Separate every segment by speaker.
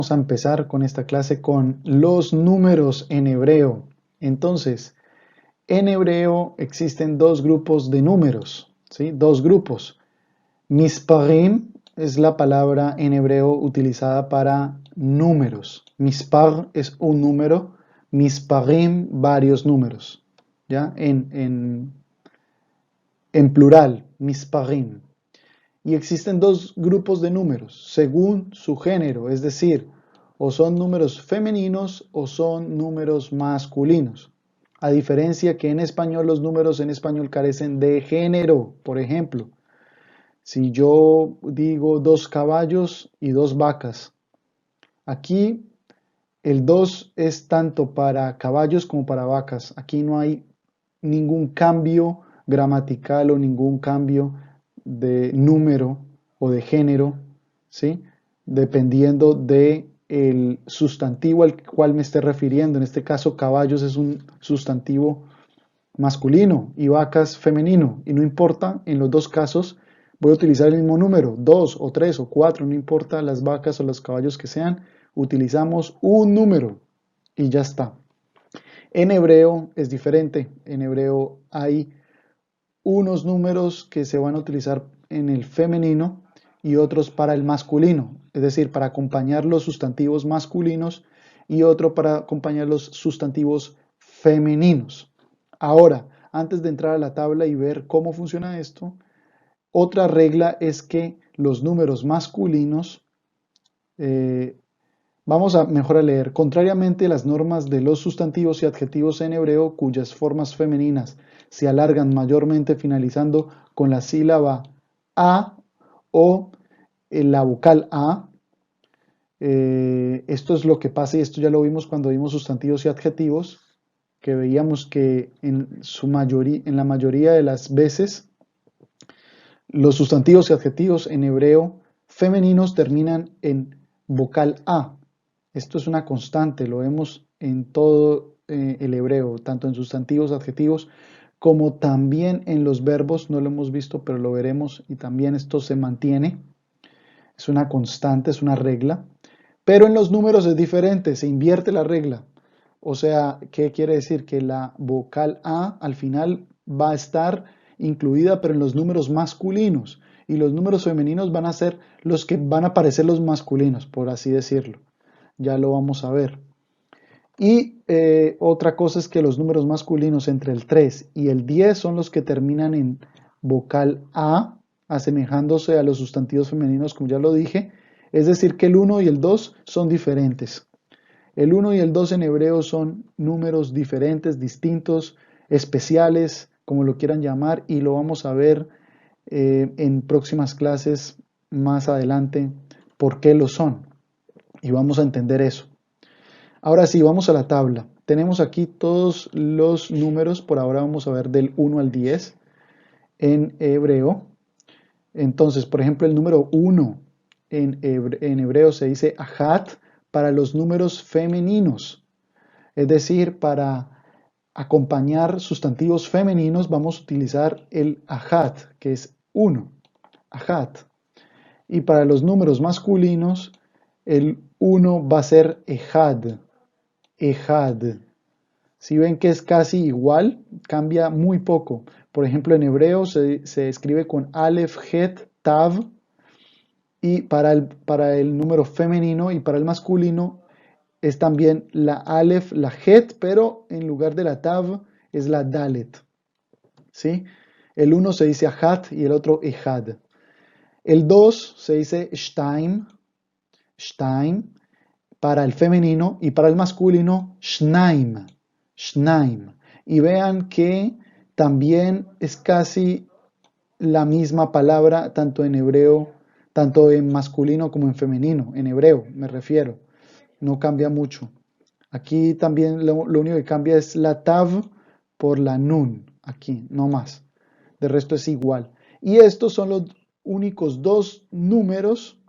Speaker 1: Vamos a empezar con esta clase con los números en hebreo. Entonces, en hebreo existen dos grupos de números, ¿sí? Dos grupos. Misparim es la palabra en hebreo utilizada para números. Mispar es un número, misparim varios números, ¿ya? En plural, misparim. Y existen dos grupos de números según su género, es decir, o son números femeninos o son números masculinos. A diferencia que en español los números en español carecen de género. Por ejemplo, si yo digo 2 caballos y 2 vacas, aquí el 2 es tanto para caballos como para vacas. Aquí no hay ningún cambio gramatical o ningún cambio de número o de género, ¿sí? Dependiendo de el sustantivo al cual me esté refiriendo. En este caso, caballos es un sustantivo masculino y vacas femenino. Y no importa, en los dos casos voy a utilizar el mismo número, 2 o 3 o 4, no importa las vacas o los caballos que sean, utilizamos un número y ya está. En hebreo es diferente. En hebreo hay unos números que se van a utilizar en el femenino y otros para el masculino, es decir, para acompañar los sustantivos masculinos y otro para acompañar los sustantivos femeninos. Ahora, antes de entrar a la tabla y ver cómo funciona esto, otra regla es que los números masculinos, eh, vamos a mejor a leer, contrariamente a las normas de los sustantivos y adjetivos en hebreo, cuyas formas femeninas se alargan mayormente finalizando con la sílaba a o la vocal a. Esto es lo que pasa y esto ya lo vimos cuando vimos sustantivos y adjetivos, que veíamos que en la mayoría de las veces los sustantivos y adjetivos en hebreo femeninos terminan en vocal A. Esto es una constante, lo vemos en todo el hebreo, tanto en sustantivos, adjetivos, como también en los verbos. No lo hemos visto, pero lo veremos y también esto se mantiene. Es una constante, es una regla. Pero en los números es diferente, se invierte la regla. O sea, ¿qué quiere decir? Que la vocal A al final va a estar incluida, pero en los números masculinos. Y los números femeninos van a ser los que van a aparecer los masculinos, por así decirlo. Ya lo vamos a ver. Y otra cosa es que los números masculinos entre el 3 y el 10 son los que terminan en vocal A, asemejándose a los sustantivos femeninos, como ya lo dije. Es decir, que el 1 y el 2 son diferentes. El 1 y el 2 en hebreo son números diferentes, distintos, especiales, como lo quieran llamar, y lo vamos a ver en próximas clases más adelante por qué lo son. Y vamos a entender eso. Ahora sí, vamos a la tabla. Tenemos aquí todos los números, por ahora vamos a ver del 1 al 10 en hebreo. Entonces, por ejemplo, el número 1 en hebreo se dice ahat para los números femeninos. Es decir, para acompañar sustantivos femeninos vamos a utilizar el ahat, que es 1. Ahat. Y para los números masculinos, el 1 va a ser ejad. Ejad. Si ven que es casi igual, cambia muy poco. Por ejemplo, en hebreo se escribe con Aleph, Het, Tav, y para el número femenino y para el masculino es también la Aleph, la Het, pero en lugar de la Tav es la Dalet. ¿Sí? El uno se dice Ahat y el otro Ejad. El 2 se dice Shtaim, Shtaim, para el femenino y para el masculino Shnaim, Shnaim. Y vean que también es casi la misma palabra tanto en hebreo, tanto en masculino como en femenino, en hebreo me refiero. No cambia mucho. Aquí también lo único que cambia es la tav por la nun, aquí, no más. De resto es igual. Y estos son los únicos dos números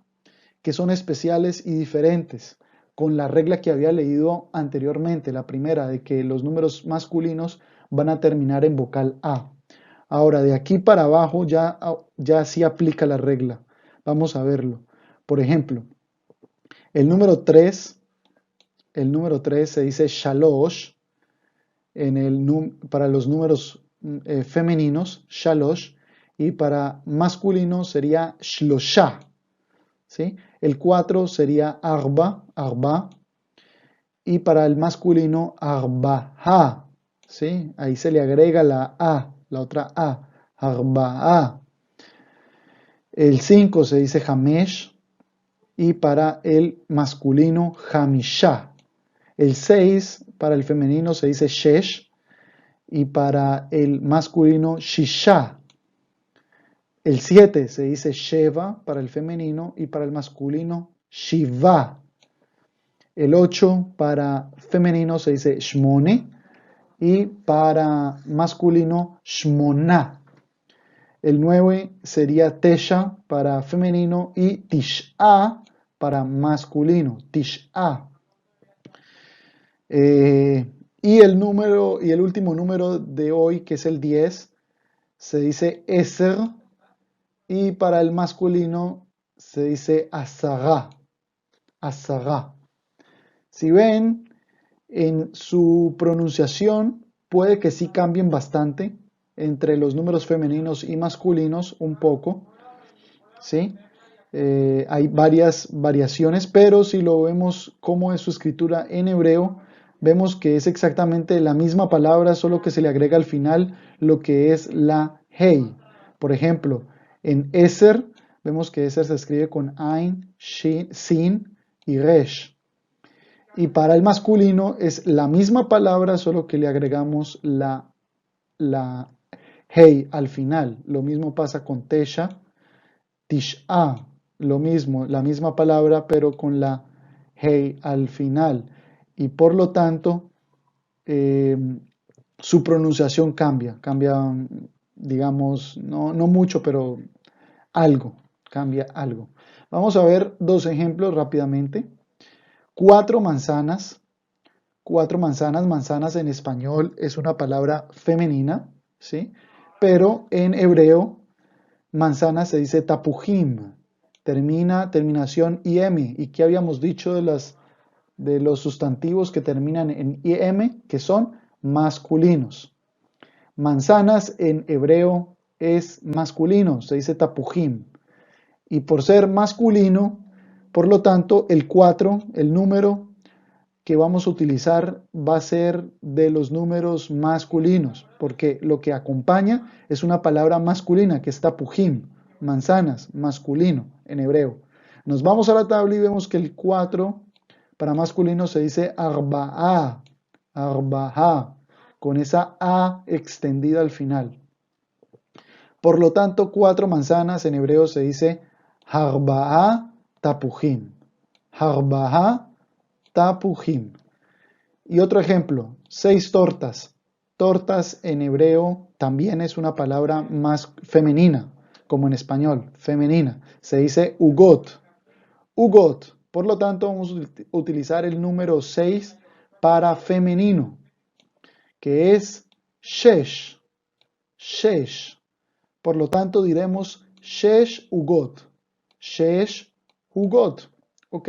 Speaker 1: que son especiales y diferentes, con la regla que había leído anteriormente, la primera, de que los números masculinos van a terminar en vocal A. Ahora, de aquí para abajo ya sí aplica la regla. Vamos a verlo. Por ejemplo, El número 3, se dice shalosh para los números femeninos, shalosh, y para masculino sería shlosha, ¿sí? El 4 sería arba, y para el masculino arbaha, ¿sí? Ahí se le agrega la A, la otra A, arba'a. El 5 se dice hamesh y para el masculino hamisha. El 6 para el femenino se dice shesh y para el masculino shisha. El 7 se dice sheva para el femenino y para el masculino shiva. El 8 para femenino se dice shmone y para masculino shmona. El 9 sería tesha para femenino y tish'a para masculino, tish'a. Y el último número de hoy, que es el 10, se dice eser y para el masculino se dice asara, asara. Si ven, en su pronunciación puede que sí cambien bastante entre los números femeninos y masculinos un poco, ¿sí? Hay varias variaciones, pero si lo vemos como es su escritura en hebreo, vemos que es exactamente la misma palabra, solo que se le agrega al final lo que es la hey. Por ejemplo, en Eser, vemos que Eser se escribe con Ain, Sin y Resh. Y para el masculino es la misma palabra, solo que le agregamos la hey al final. Lo mismo pasa con Tesha, Tish'a, lo mismo, la misma palabra, pero con la hey al final. Y por lo tanto, eh, su pronunciación cambia, digamos, no mucho, pero algo, cambia algo. Vamos a ver dos ejemplos rápidamente. 4 manzanas. 4 manzanas, manzanas en español es una palabra femenina, ¿sí? Pero en hebreo, manzana se dice tapujim, terminación im. ¿Y qué habíamos dicho de los sustantivos que terminan en im, que son masculinos? Manzanas en hebreo es masculino, se dice tapujim. Y por ser masculino, por lo tanto, el 4, el número que vamos a utilizar va a ser de los números masculinos, porque lo que acompaña es una palabra masculina, que es tapujim, manzanas, masculino en hebreo. Nos vamos a la tabla y vemos que el 4 para masculino se dice arba'a, arba'a, con esa A extendida al final. Por lo tanto, 4 manzanas en hebreo se dice arba'a tapujim, arba'a tapujim. Y otro ejemplo, 6 tortas. Tortas en hebreo también es una palabra más femenina, como en español, femenina. Se dice ugot, ugot. Por lo tanto, vamos a utilizar el número 6 para femenino, que es shesh, shesh. Por lo tanto, diremos shesh ugot, shesh ugot. ¿Ok?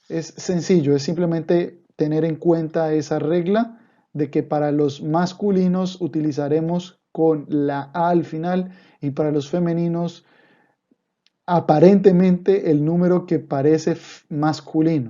Speaker 1: Es sencillo, es simplemente tener en cuenta esa regla de que para los masculinos utilizaremos con la A al final y para los femeninos aparentemente el número que parece masculino.